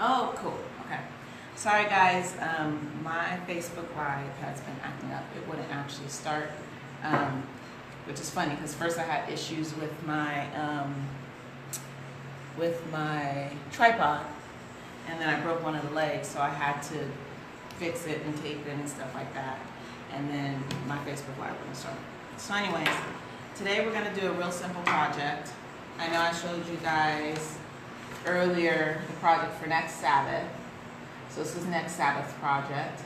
Oh, cool. Okay. Sorry, guys. My Facebook Live has been acting up. It wouldn't actually start, which is funny because first I had issues with my tripod, and then I broke one of the legs, so I had to fix it and tape it and stuff like that. And then my Facebook Live wouldn't start. So, anyways, today we're gonna do a real simple project. I know I showed you guys earlier the project for next Sabbath. So this is next Sabbath project.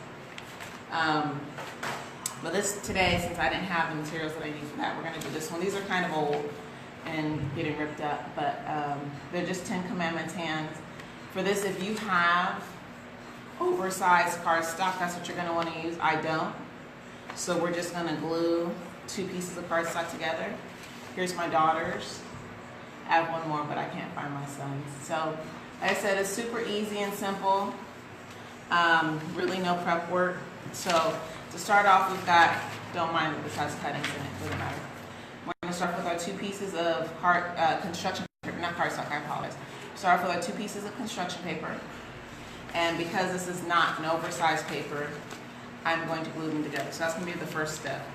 But today, since I didn't have the materials that I need for that, we're gonna do this one. These are kind of old and getting ripped up, but they're just 10 Commandments hands. For this, if you have oversized cardstock, that's what you're gonna wanna use. I don't. So we're just gonna glue 2 pieces of cardstock together. Here's my daughter's. I have one more, but I can't find my son's. So, like I said, it's super easy and simple. Really no prep work. So, to start off, we've got, don't mind that this has cuttings in it, doesn't matter. We're going to start with our 2 pieces of construction paper, not cardstock, I apologize. Start off with our 2 pieces of construction paper. And because this is not an oversized paper, I'm going to glue them together. So that's going to be the first step.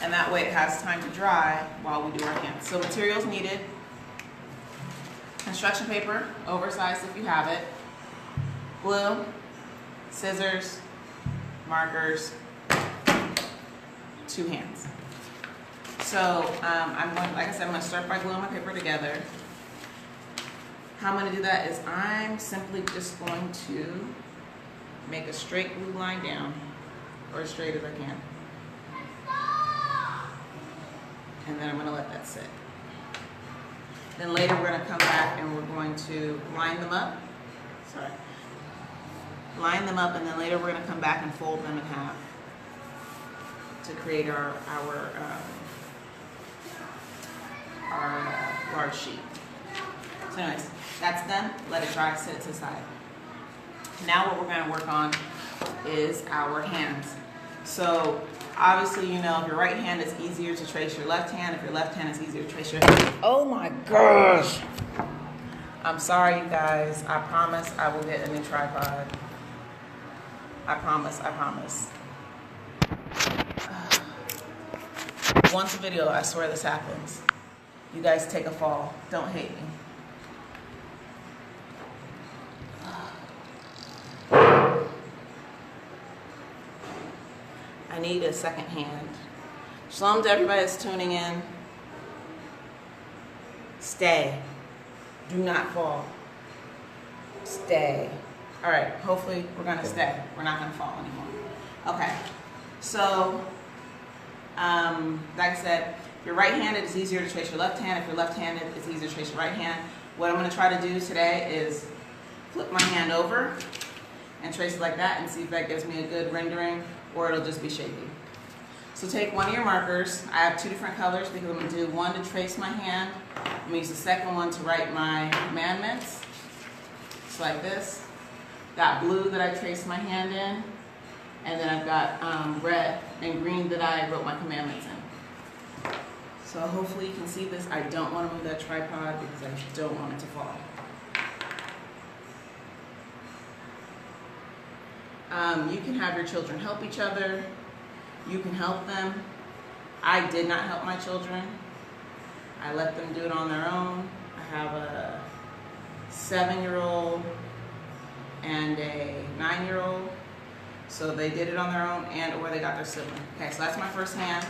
And that way it has time to dry while we do our hands. So materials needed: construction paper, oversized if you have it, glue, scissors, markers, 2 hands. So I'm going, like I said, I'm going to start by gluing my paper together. How I'm going to do that is I'm simply just going to make a straight glue line down, or as straight as I can. And then I'm going to let that sit. Then later we're going to come back and we're going to line them up. Sorry. Line them up, and then later we're going to come back and fold them in half to create our large sheet. So anyways, that's done. Let it dry, set it to the side. Now what we're going to work on is our hands. So obviously, you know, if your right hand is easier to trace your left hand. If your left hand is easier to trace your... Oh my gosh! I'm sorry, you guys. I promise I will get a new tripod. I promise, I promise. Once a video, I swear this happens. You guys take a fall. Don't hate me. I need a second hand. Shalom to everybody that's tuning in. Stay. Do not fall. Stay. All right, hopefully we're gonna stay. We're not gonna fall anymore. Okay, so, like I said, if you're right-handed, it's easier to trace your left hand. If you're left-handed, it's easier to trace your right hand. What I'm gonna try to do today is flip my hand over and trace it like that and see if that gives me a good rendering, or it'll just be shaky. So take one of your markers. I have 2 different colors because I'm going to do one to trace my hand. I'm going to use the second one to write my commandments. Just like this. Got blue that I traced my hand in. And then I've got red and green that I wrote my commandments in. So hopefully you can see this. I don't want to move that tripod because I don't want it to fall. You can have your children help each other. You can help them. I did not help my children. I let them do it on their own. I have a 7-year-old and a 9-year-old. So they did it on their own, and or they got their sibling. Okay, so that's my first hand.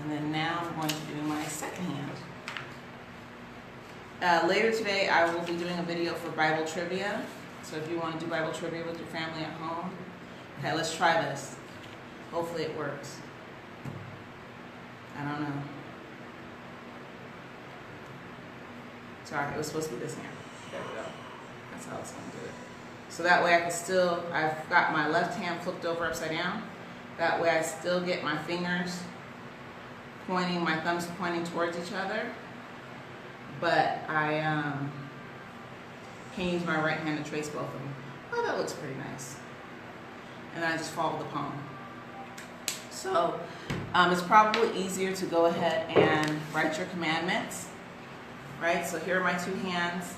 And then now I'm going to do my second hand. Later today I will be doing a video for Bible trivia. So if you want to do Bible trivia with your family at home, okay, let's try this. Hopefully it works. I don't know. Sorry, it was supposed to be this hand. There we go. That's how it's going to do it. So that way I can still, I've got my left hand flipped over upside down. That way I still get my fingers pointing, my thumbs pointing towards each other. But I can use my right hand to trace both of them. Oh, that looks pretty nice. And then I just follow the palm. So it's probably easier to go ahead and write your commandments right? So here are my two hands.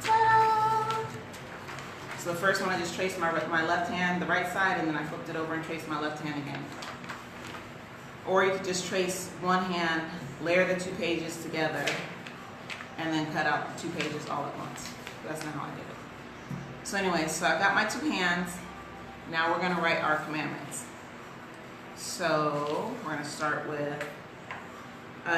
Ta-da! So the first one, I just traced my left hand, the right side, and then I flipped it over and traced my left hand again. Or you could just trace one hand, layer the two pages together, and then cut out the two pages all at once. That's not how I did it. So anyway, so I've got my two hands. Now we're going to write our commandments. So we're going to start with,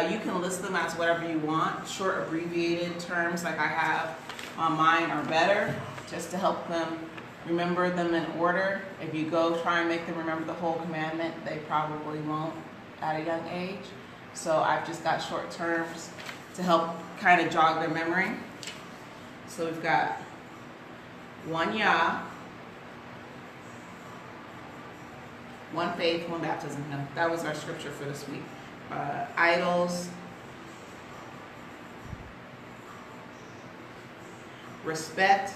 you can list them as whatever you want. Short abbreviated terms like I have on mine are better, just to help them remember them in order. If you go try and make them remember the whole commandment, they probably won't at a young age. So I've just got short terms to help kind of jog their memory. So we've got one Yah, one faith, one baptism. No, that was our scripture for this week. Idols, respect.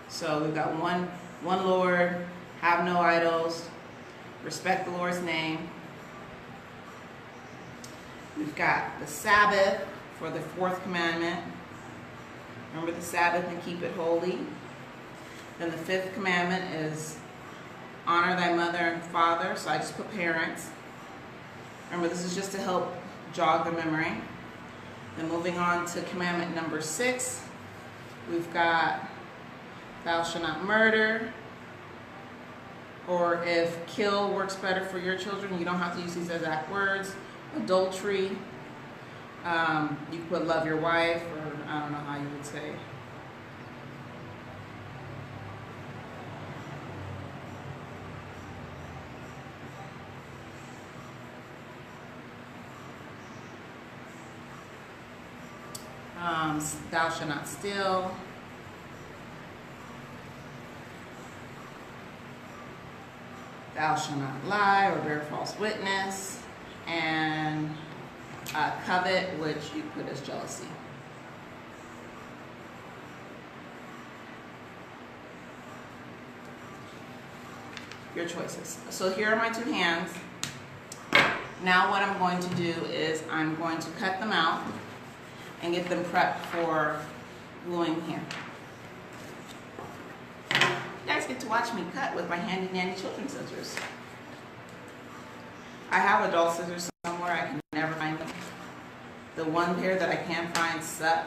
So we've got one Lord, have no idols, respect the Lord's name. We've got the Sabbath for the fourth commandment. Remember the Sabbath and keep it holy. Then the fifth commandment is honor thy mother and father. So I just put parents. Remember, this is just to help jog the memory. Then moving on to commandment number 6, we've got thou shalt not murder. Or if kill works better for your children, you don't have to use these exact words. Adultery. You could put love your wife, or I don't know how you would say. Thou shalt not steal. Thou shalt not lie or bear false witness. And covet, which you put as jealousy. Your choices. So here are my two hands. Now what I'm going to do is I'm going to cut them out and get them prepped for gluing here. You guys get to watch me cut with my handy dandy children's scissors. I have adult scissors somewhere, I can never find them. The one pair that I can find suck.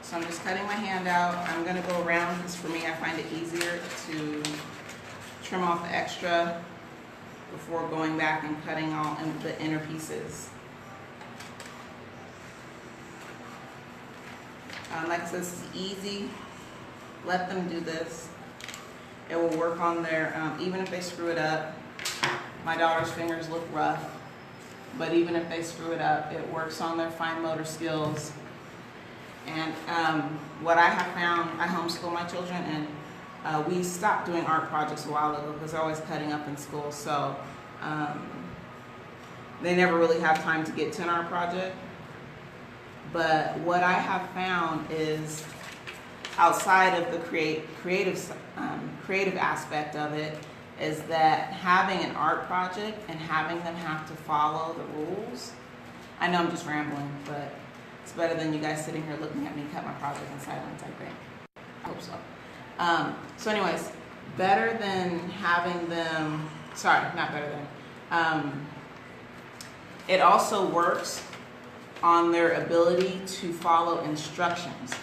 So I'm just cutting my hand out. I'm gonna go around because for me, I find it easier to trim off the extra before going back and cutting all in the inner pieces. Like I said, this is easy. Let them do this. It will work on their, even if they screw it up. My daughter's fingers look rough, but even if they screw it up, it works on their fine motor skills. And what I have found, I homeschool my children, and we stopped doing art projects a while ago because they're always cutting up in school, so they never really have time to get to an art project. But what I have found is, outside of the creative aspect of it, is that having an art project and having them have to follow the rules. I know I'm just rambling, but it's better than you guys sitting here looking at me cut my project in silence, I think. I hope so. So anyways, better than having them, sorry, not better than. It also works on their ability to follow instructions.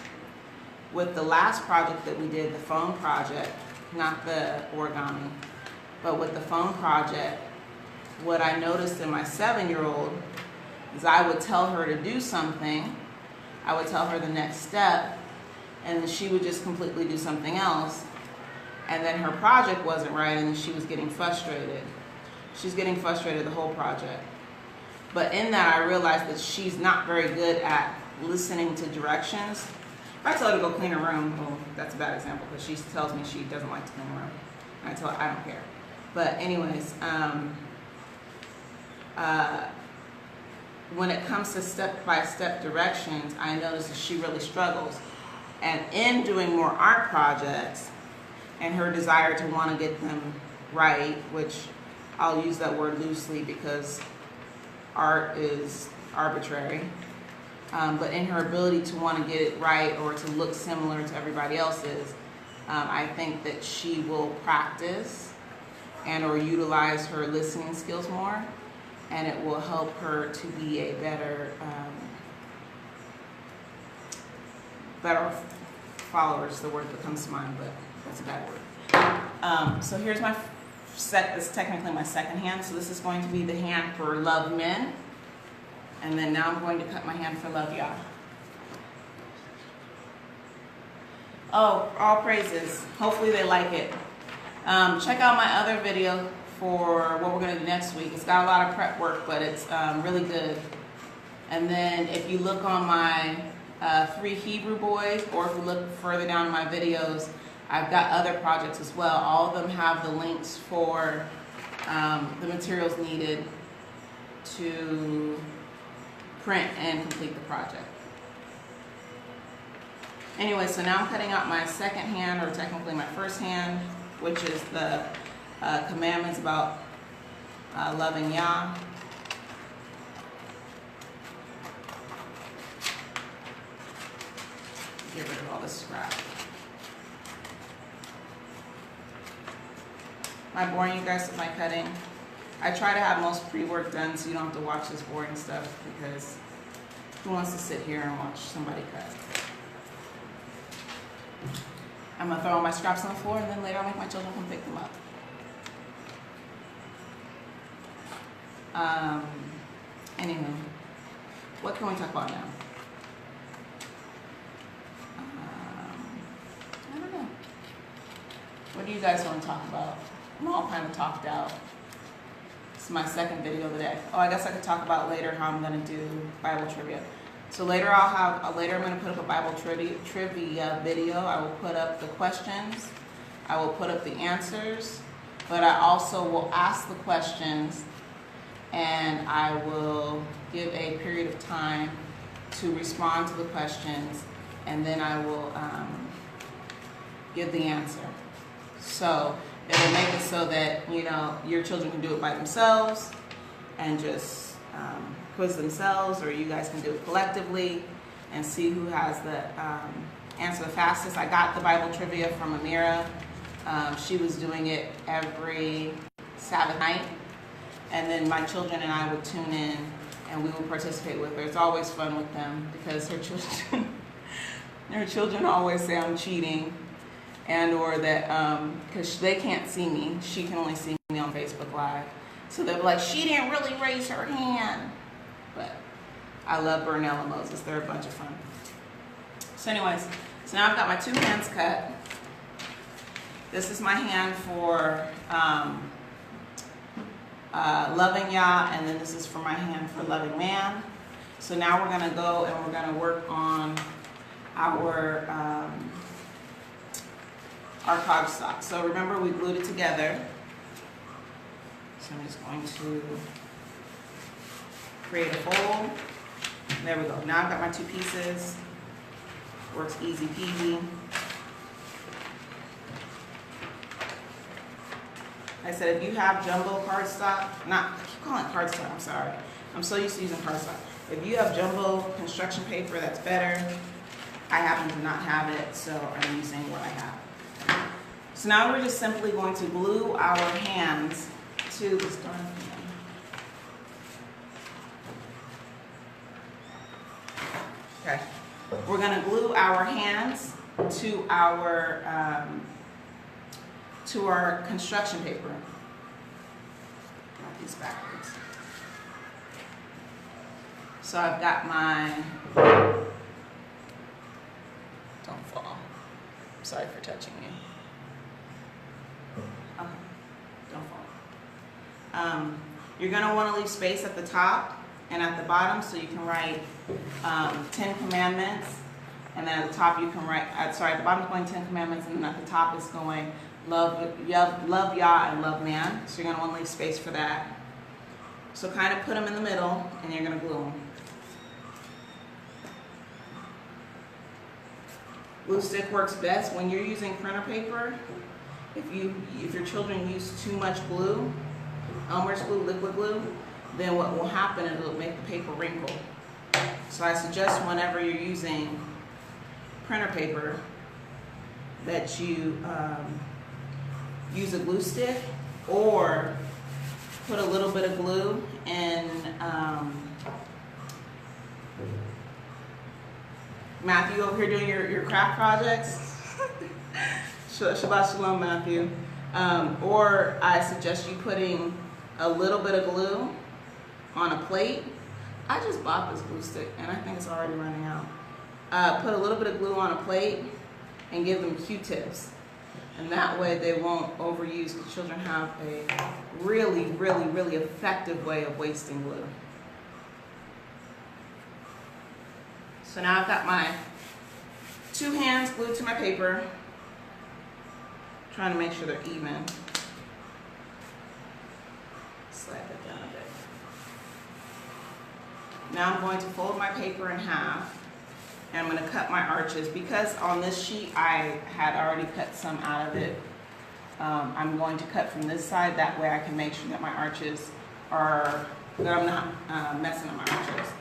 With the last project that we did, the phone project, not the origami, but with the phone project, what I noticed in my 7-year-old is I would tell her to do something, I would tell her the next step, and then she would just completely do something else, and then her project wasn't right, and she was getting frustrated. She's getting frustrated the whole project. But in that, I realized that she's not very good at listening to directions. If I tell her to go clean her room, well, that's a bad example because she tells me she doesn't like to clean her room. And I tell her I don't care. But anyways, when it comes to step-by-step directions, I notice that she really struggles. And in doing more art projects and her desire to want to get them right, which I'll use that word loosely because art is arbitrary. But in her ability to want to get it right or to look similar to everybody else's, I think that she will practice and or utilize her listening skills more, and it will help her to be a better follower is the word that comes to mind, but that's a bad word. So here's my this is technically my second hand, so this is going to be the hand for love men, and then now I'm going to cut my hand for love Yah. Oh, all praises. Hopefully they like it. Check out my other video for what we're going to do next week. It's got a lot of prep work, but it's really good. And then if you look on my 3 Hebrew boys, or if you look further down in my videos, I've got other projects as well. All of them have the links for the materials needed to print and complete the project. Anyway, so now I'm cutting out my second hand, or technically my first hand, which is the commandments about loving Yah. Get rid of all this scrap. Am I boring you guys with my cutting? I try to have most pre-work done so you don't have to watch this boring stuff, because who wants to sit here and watch somebody cut? I'm going to throw all my scraps on the floor, and then later I'll make my children come pick them up. Anywho, what can we talk about now? I don't know. What do you guys want to talk about? I'm all kind of talked out. This is my second video of the day. Oh, I guess I could talk about later how I'm going to do Bible trivia. So later I'm going to put up a Bible trivia video. I will put up the questions. I will put up the answers. But I also will ask the questions, and I will give a period of time to respond to the questions, and then I will give the answer. So it will make it so that, you know, your children can do it by themselves and just quiz themselves, or you guys can do it collectively and see who has the answer the fastest. I got the Bible trivia from Amira. She was doing it every Sabbath night, and then my children and I would tune in and we would participate with her. It's always fun with them because her children always say I'm cheating, and or that because they can't see me, she can only see me on Facebook Live. So they're like, she didn't really raise her hand. But I love Burnell and Moses. They're a bunch of fun. So anyways, so now I've got my 2 hands cut. This is my hand for loving Yah, and then this is for my hand for loving man. So now we're going to go and we're going to work on our cardstock. So remember, we glued it together. So I'm just going to create a fold. There we go. Now I've got my 2 pieces. Works easy peasy. I said, if you have jumbo cardstock, I keep calling it cardstock, I'm sorry. I'm so used to using cardstock. If you have jumbo construction paper, that's better. I happen to not have it, so I'm using what I have. So now we're just simply going to glue our hands to this darn thing. Okay, we're going to glue our hands to our construction paper. Got these backwards. So I've got my, don't fall. Sorry for touching you. Okay, don't fall. You're going to want to leave space at the top and at the bottom, so you can write 10 commandments, and then at the top you can write, at the bottom is going 10 commandments, and then at the top is going love Yah and love man. So you're going to want to leave space for that. So kind of put them in the middle, and you're going to glue them. Glue stick works best when you're using printer paper. If your children use too much glue, Elmer's glue, liquid glue, then what will happen is it'll make the paper wrinkle. So I suggest whenever you're using printer paper that you use a glue stick or put a little bit of glue in Matthew over here doing your craft projects. Shabbat shalom, Matthew. Or I suggest you putting a little bit of glue on a plate. I just bought this glue stick and I think it's already running out. Put a little bit of glue on a plate and give them Q-tips. And that way they won't overuse, because children have a really, really, really effective way of wasting glue. So now I've got my two hands glued to my paper, trying to make sure they're even. Slide that down a bit. Now I'm going to fold my paper in half, and I'm going to cut my arches. Because on this sheet I had already cut some out of it, I'm going to cut from this side. That way I can make sure that my arches are, that I'm not messing up my arches.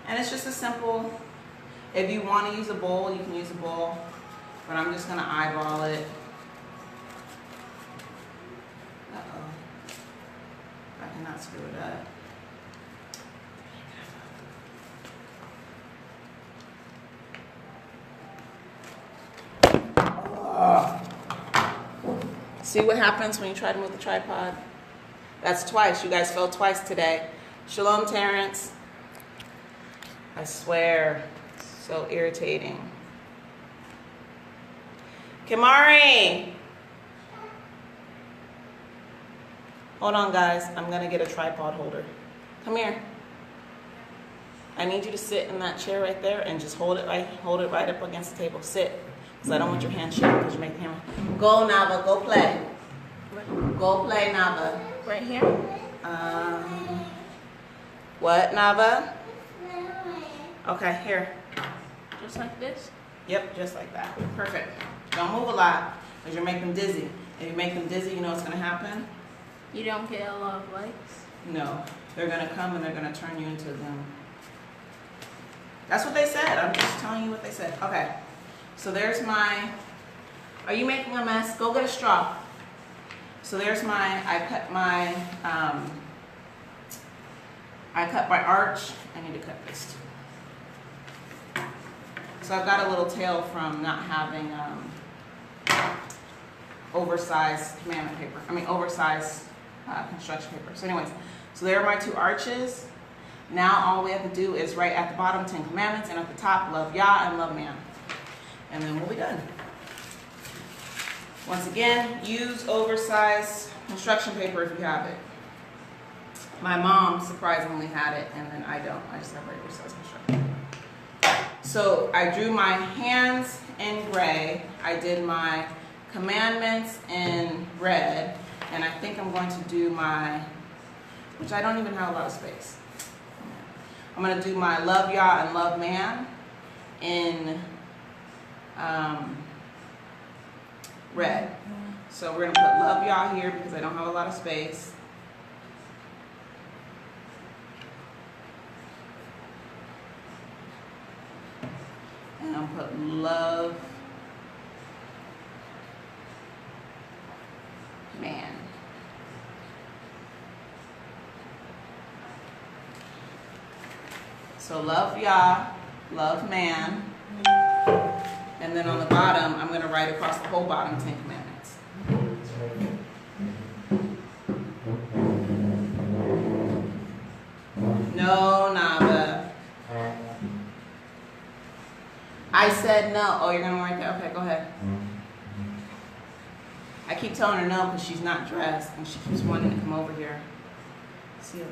And it's just a simple, if you want to use a bowl, you can use a bowl, but I'm just going to eyeball it. Uh-oh. I cannot screw it up. See what happens when you try to move the tripod? That's twice. You guys fell twice today. Shalom, Terrence. I swear, so irritating. Kimari! Hold on, guys. I'm going to get a tripod holder. Come here. I need you to sit in that chair right there and just hold it right up against the table. Sit. Because I don't want your hand shaking because you make the hammer. Go, Nava. Go play. Go play, Nava. Right here? What, Nava? Okay, here. Just like this? Yep, just like that. Perfect. Don't move a lot because you're making them dizzy. If you make them dizzy, you know what's going to happen? You don't get a lot of likes? No. They're going to come and they're going to turn you into them. That's what they said. I'm just telling you what they said. Okay. So there's my, are you making a mess? Go get a straw. So there's my, I cut my arch. I need to cut this too. So I've got a little tail from not having oversized commandment paper. I mean oversized construction paper. So anyways, so there are my two arches. Now all we have to do is write at the bottom 10 commandments, and at the top love Yah and love man. And then we'll be done. Once again, use oversized construction paper if you have it. My mom surprisingly had it, and then I don't. I just have regular size construction paper. So I drew my hands in gray. I did my commandments in red. And I think I'm going to do my, which I don't even have a lot of space. I'm going to do my love Yah and love man in red. So we're going to put love Yah here because I don't have a lot of space. And I'll put love man. So love Yah, love man. And then on the bottom, I'm going to write across the whole bottom 10 commandments. No, Nava. I said no. Oh, you're going to write that? Okay, go ahead. I keep telling her no because she's not dressed and she keeps wanting to come over here. See you.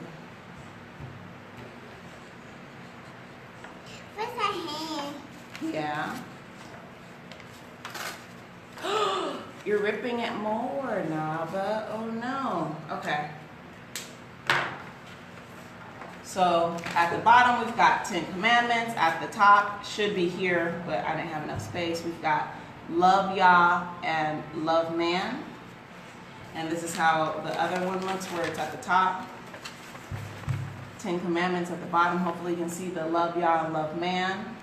Where's my hand? Yeah. You're ripping it more, Nava. Oh no. Okay. So at the bottom we've got 10 commandments. At the top should be here, but I didn't have enough space. We've got love Yah and love man. And this is how the other one looks, where it's at the top. 10 Commandments at the bottom. Hopefully you can see the love Yah and love man.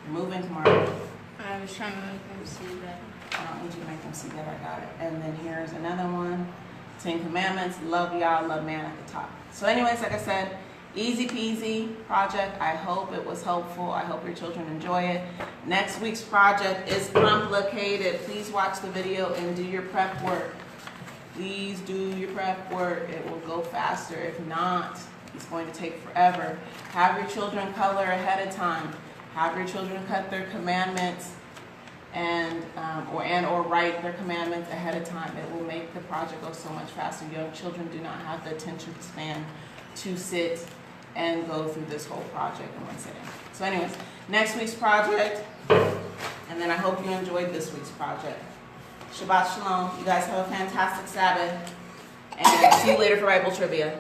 Moving tomorrow. I was trying to make them see that. I don't need you to make them see that, I got it. And then here's another one. 10 Commandments, love Yah, love man at the top. So anyways, like I said, easy peasy project. I hope it was helpful. I hope your children enjoy it. Next week's project is complicated. Please watch the video and do your prep work. Please do your prep work. It will go faster. If not, it's going to take forever. Have your children color ahead of time. Have your children cut their commandments and or write their commandments ahead of time. It will make the project go so much faster. Young children do not have the attention span to sit and go through this whole project in one sitting. So anyways, next week's project, and then I hope you enjoyed this week's project. Shabbat Shalom. You guys have a fantastic Sabbath, and see you later for Bible Trivia.